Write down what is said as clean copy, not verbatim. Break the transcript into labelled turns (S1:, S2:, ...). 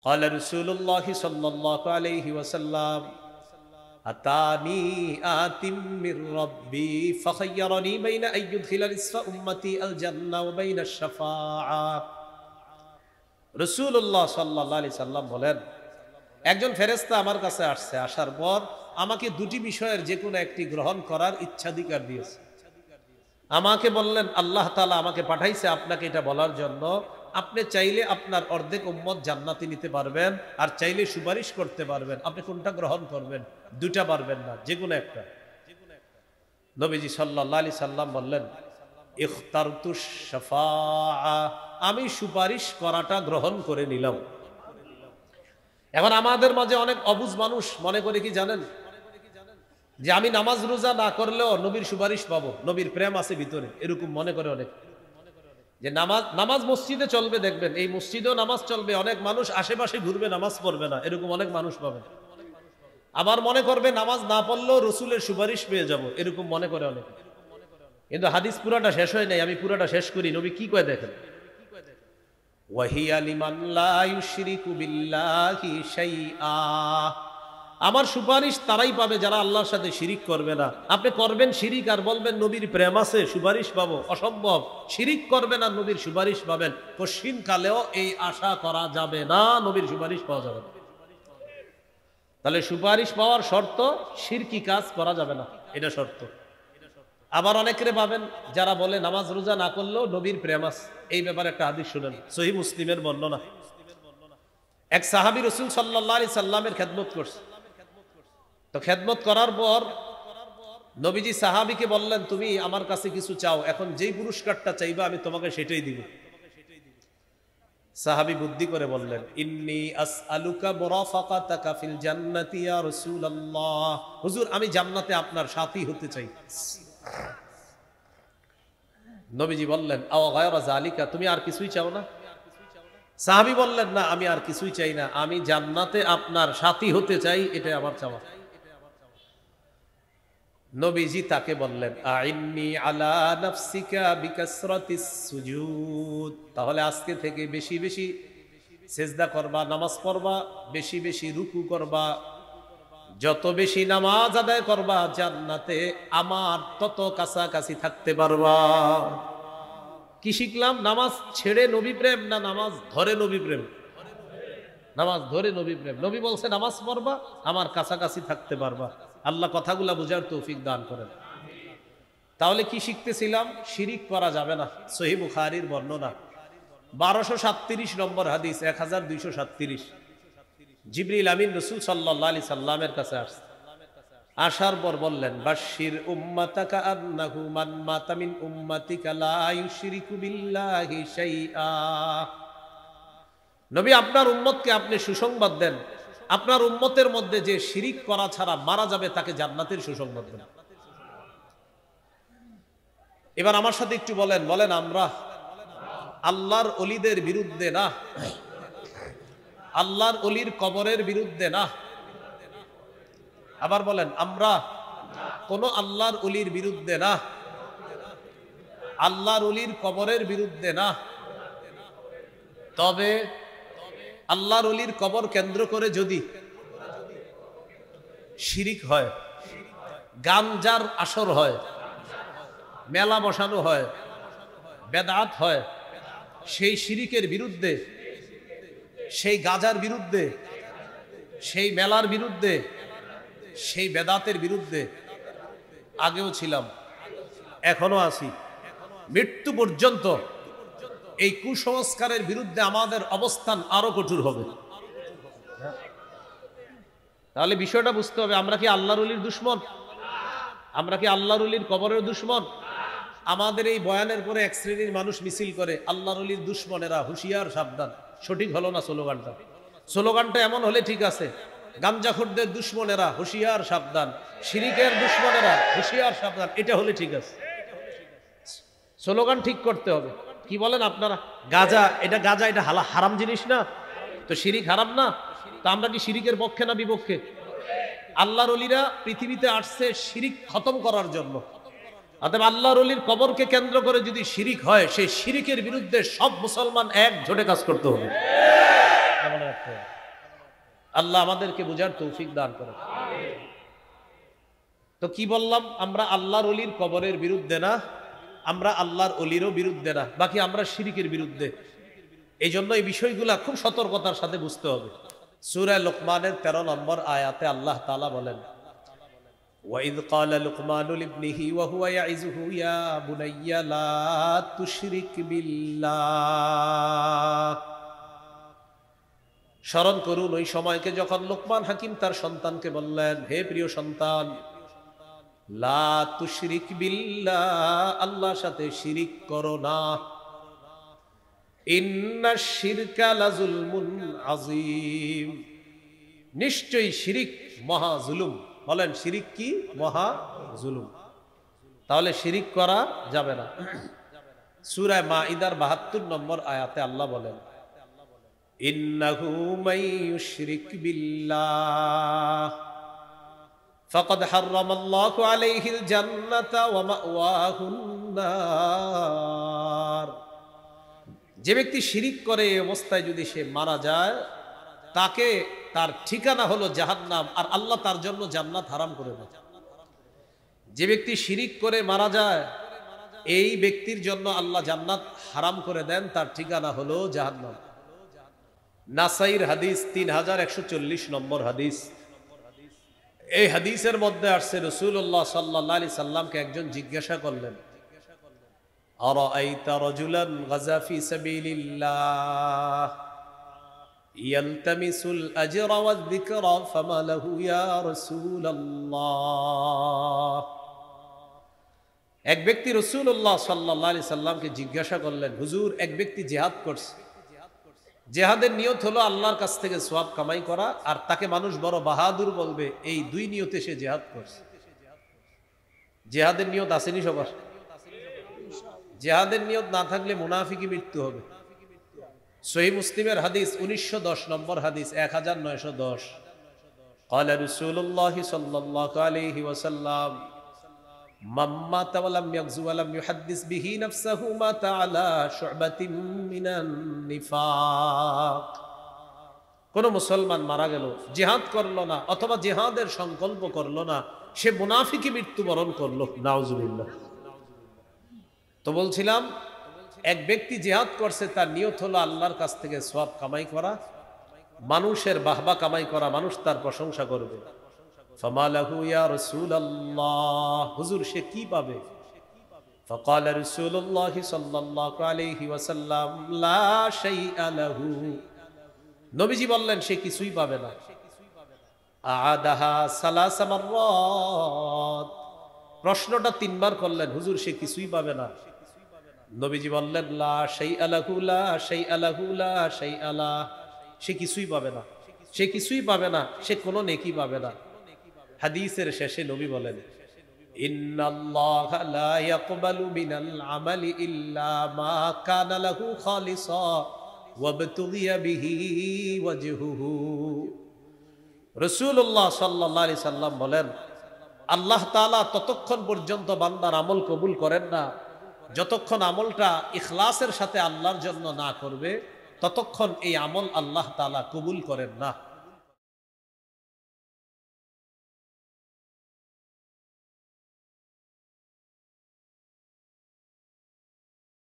S1: قال رسول الله صلى الله عليه وسلم أتاني آت من ربي فخيرني بين أن يدخل نصف أمتي الجنة وبين الشفاعة রাসূলুল্লাহ সাল্লাল্লাহু আলাইহি সাল্লাম বলেন, একজন ফেরেশতা আমার কাছে আসছে, আসার পর আমাকে দুটি বিষয়ের যে কোনো একটি গ্রহণ করার ইচ্ছাধিকার দিয়েছে। আমাকে বললেন, আল্লাহ তাআলা আমাকে পাঠাইছে আপনাকে এটা বলার জন্য, আপনি চাইলে আপনার অর্ধেক উম্মত জান্নাতে নিতে পারবেন, আর চাইলে সুপারিশ করতে পারবেন। আপনি কোনটা গ্রহণ করবেন? দুটা পারবেন না, যে কোনো একটা। নবীজি সাল্লাল্লাহু আলাইহি সাল্লাম বললেন, ইখতারতুশ শাফাআ, আমি সুপারিশ করাটা গ্রহণ করে নিলাম। এখন আমাদের মাঝে অনেক অবুঝ মানুষ মনে করে কি জানেন, যে আমি নামাজ রোজা না করলেও নবীর সুপারিশ পাবো, নবীর প্রেম আছে ভিতরে, এরকম মনে করে অনেক। যে নামাজ মসজিদে চলবে, দেখবেন এই মসজিদেও নামাজ চলবে, অনেক মানুষ আশেপাশে ঘুরবে, নামাজ পড়বে না, এরকম অনেক মানুষ পাবেন। আবার মনে করবে নামাজ না পড়লেও রসুলের সুপারিশ পেয়ে যাব, এরকম মনে করে অনেক। কিন্তু হাদিস পুরাটা শেষ হয় নাই, আমি পুরাটা শেষ করি। নবী কি কয় দেখেন, ওয়াহিয়া লিমান লা ইউশরিকু বিল্লাহি শাইআ, আমার সুপারিশ তারাই পাবে যারা আল্লাহর সাথে শিরিক করবে না। আপনি করবেন শিরিক আর বলবেন নবীর প্রেম আছে সুপারিশ পাবো, অসম্ভব। শিরিক করবেন আর নবীর সুপারিশ পাবেন, কশিন কালেও এই আশা করা যাবে না নবীর সুপারিশ পাওয়া যাবে না। তাহলে সুপারিশ পাওয়ার শর্ত শিরকি কাজ করা যাবে না, এটা শর্ত। আবার অনেকেরে পাবেন যারা বলে নামাজ রোজা না করলেও নবীর প্রেম আছে। এই ব্যাপারে একটা হাদিস শুনেন, সহিহ মুসলিমের বর্ণনা। এক সাহাবী রাসূল সাল্লাল্লাহু আলাইহি সাল্লামের খেদমত করছে। তো খেদমত করার পর নবীজি সাহাবীকে বললেন, তুমি আমার কাছে কিছু চাও, এখন যেই পুরস্কারটা চাইবা আমি তোমাকে সেটাই দিব। সাহাবী বুদ্ধি করে বললেন, ইন্নী আসআলুকা মুরাফাকাতাকা ফিল জান্নাতি ইয়া রাসূলুল্লাহ, হুজুর আমি জান্নাতে আপনার সাথী হতে চাই। নবীজি বললেন, আও গায়রা যালিকা, তুমি আর কিছুই চাও না? সাহাবী বললেন, না আমি আর কিছুই চাই না, আমি জান্নাতে আপনার সাথী হতে চাই, এটাই আমার চাওয়া। নবীজি তাকে বললেন, আইন্নি আলা নাফসিকা বিকাসরাতিস সুজুদ, তাহলে আজকে থেকে বেশি বেশি সিজদা করবা, নামাজ পড়বা, বেশি বেশি রুকু করবা, যত বেশি নামাজ আদায় করবা জান্নাতে আমার তত কাছাকাছি থাকতে পারবা। কি শিখলাম? নামাজ ছেড়ে নবী প্রেম না নামাজ ধরে নবী প্রেম? নামাজ ধরে নবী প্রেম। নবী বলছে নামাজ পড়বা, আমার কাছাকাছি থাকতে পারবা। আল্লাহ কথাগুলা বুঝার তৌফিক দান করেন। তাহলে কি শিখতেছিলাম? শিরিক করা যাবে না। সহিহ বুখারীর বর্ণনা 1237 নম্বর হাদিস, 1237। জিবরিল আমিন রাসূল সাল্লাল্লাহু আলাইহি সাল্লামের কাছে আসছে। আসার পর বললেন, বাশশির উম্মাতাকা আন্নাহু মান মাতা মিন উম্মাতিকা লা ইউশরিকু বিল্লাহি শাইআ, নবী আপনার উম্মতকে আপনি সুসংবাদ দেন, আপনার উম্মতের মধ্যে যে শিরিক করা ছাড়া মারা যাবে তাকে জান্নাতের সুসংবাদ দেন। এবার আমার সাথে একটু বলেন, বলেন আমরা আল্লাহর ওলিদের বিরুদ্ধে না, আল্লাহর ওলির কবরের বিরুদ্ধে না। আবার বলেন, আমরা কোন আল্লাহর ওলির বিরুদ্ধে না, আল্লাহর ওলির কবরের বিরুদ্ধে না। তবে আল্লাহর ওলির কবর কেন্দ্র করে যদি শিরিক হয়, গাঞ্জার আসর হয়, মেলা বসানো হয়, বেদাত হয়, সেই শিরিকের বিরুদ্ধে, সেই গাজার বিরুদ্ধে, সেই মেলার বিরুদ্ধে, সেই বেদাতের বিরুদ্ধে আগেও ছিলাম, এখনো আছি, মৃত্যু পর্যন্ত এই কুসংস্কারের বিরুদ্ধে আমাদের অবস্থান আরো কঠোর হবে। তাহলে বিষয়টা বুঝতে হবে, আমরা কি আল্লাহর ওলির দুশমন? আমরা কি আল্লাহর ওলির কবরের দুশমন? আমাদের এই বয়ানের পরে এক শ্রেণীর মানুষ মিছিল করে, আল্লাহর ওলির দুশমনেরা হুঁশিয়ার সাবধান। সঠিক হলো না স্লোগানটা। স্লোগানটা এমন হলে ঠিক আছে, গাঞ্জাখোরদের দুশমনেরা হুঁশিয়ার সাবধান, শিরিকের দুশমনেরা হুঁশিয়ার সাবধান, এটা হলে ঠিক আছে। স্লোগান ঠিক করতে হবে। কি বলেন আপনারা? গাজা, এটা গাজা, এটা হারাম জিনিস না? তো শিরিক হারাম না? তো আমরা কি শিরিকের পক্ষে না বিপক্ষে? আল্লাহর ওলিরা পৃথিবীতে আসছে শিরিক খতম করার জন্য। অতএব আল্লাহর ওলির কবরকে কেন্দ্র করে যদি শিরিক হয়, সেই শিরিকের বিরুদ্ধে সব মুসলমান একজোটে কাজ করতে হবে। মনে রাখতে হবে। আল্লাহ আমাদেরকে বুঝার তৌফিক দান করে। তো কি বললাম, আমরা আল্লাহর ওলির কবরের বিরুদ্ধে না, আমরা আল্লাহর ওলিরও বিরুদ্ধে না, বাকি আমরা শিরিকের বিরুদ্ধে। এই জন্য এই বিষয়গুলা খুব সতর্কতার সাথে বুঝতে হবে। সূরা লুকমানের 13 নম্বর আয়াতে আল্লাহ তাআলা বলেন, وَإِذْ قَالَ لُقْمَانُ لِابْنِهِ وَهُوَ يَعِظُهُ يَا بُنَيَّ لَا تُشْرِكْ بِاللَّهِ। স্মরণ করুন ওই সময়কে যখন লোকমান হাকিম তার সন্তানকে বললেন, হে প্রিয় সন্তান, লা তুশরিক বিল্লাহ, আল্লাহর সাথে শিরিক করো না। ইন্নাশ শিরকা লাযুলমুন আযীম, নিশ্চয়ই শিরিক মহা জুলুম। বলেন শিরিক কি? মহা জুলুম। তাহলে শিরিক করা যাবে না। সূরা মাঈদার ৭২ নম্বর আয়াতে আল্লাহ বলেন, ইন্নাহু মাইয়ুশরিক বিল্লাহ ফাকাদ হারামাল্লাহু আলাইহিল জান্নাতা ওয়া মাওয়াহুন নার। যে ব্যক্তি শিরিক করে এই অবস্থায় যদি সে মারা যায়, তাকে তার ঠিকানা হলো জাহান্নাম, আর আল্লাহ তার জন্য জান্নাত হারাম করে দেন। যে ব্যক্তি শিরিক করে মারা যায়, এই ব্যক্তির জন্য আল্লাহ জান্নাত হারাম করে দেন, তার ঠিকানা হলো জাহান্নাম। নাসাইর হাদিস 3140 নম্বর হাদিস। এই হাদিসের মধ্যে আসছে রাসূলুল্লাহ সাল্লাল্লাহু আলাইহি সাল্লামকে একজন জিজ্ঞাসা করলেন, আরাআইতা রাজুলান গাজা ফি সাবিলিল্লাহ ইয়ালতামিসুল আজরা ওয়ায যিকরা ফামা লাহু ইয়া রাসূলুল্লাহ। এক ব্যক্তি রাসূলুল্লাহ সাল্লাল্লাহু আলাইহি সাল্লামকে জিজ্ঞাসা করলেন, হুজুর, এক ব্যক্তি জিহাদ করছে, জিহাদের নিয়ত হলো আল্লাহর কাছ থেকে সওয়াব কামাই করা, আর তাকে মানুষ বড় বাহাদুর বলবে, এই দুই নিয়তে সে জিহাদ করছে। জিহাদের নিয়ত আসেনি সবার? জিহাদের নিয়ত না থাকলে মুনাফিকি মৃত্যু হবে। সহিহ মুসলিমের হাদিস 1910 নম্বর হাদিস 1910, قال رسول الله صلى الله عليه وسلم من مات ولم يغزو ولم يحدث به نفسه مات على شعبة من النفاق। কোন মুসলমান মারা গেল, জিহাদ করলো না অথবা জিহাদের সংকল্প করলো না, সে মুনাফিকি মৃত্যুবরণ করলো, নাউজুবিল্লাহ। তো বলছিলাম, এক ব্যক্তি জিহাদ করছে, তার নিয়ত হলো আল্লাহর কাছ থেকে সওয়াব কামাই করা, মানুষের বাহবা কামাই করা, মানুষ তার প্রশংসা করবে। ফামালাহু ইয়া রাসূলুল্লাহ, হুজুর সে কি পাবে? ফাকাল রাসূলুল্লাহ সাল্লাল্লাহু আলাইহি ওয়াসাল্লাম লা শাইআ লাহু, নবীজি বললেন সে কিছুই পাবে না। আদাহা সালাসা মাররাত, প্রশ্নটা 3 বার করলেন, হুজুর সে কিছুই পাবে না। নবীজি বললেন লা শাইআ লাহু, লা শাইআ লাহু, লা শাইআ লা, সে কিছুই পাবে না, সে কিছুই পাবে না, সে কোনো নেকি পাবে না। হাদিসের শেষে নবী বলেন, ইন্নাল্লাহা লা ইয়াকবালু মিনাল আমালি ইল্লা মা কানা লাহু খালিসা ওয়াবতুগিয়া বিহি ওয়াজহুহু। রাসূলুল্লাহ সাল্লাল্লাহু আলাইহি সাল্লাম বলেন, আল্লাহ তাআলা ততক্ষণ পর্যন্ত বান্দার আমল কবুল করেন না, যতক্ষণ আমলটা ইখলাসের সাথে আল্লাহর জন্য না করবে, ততক্ষণ এই আমল আল্লাহ তাআলা কবুল করেন না।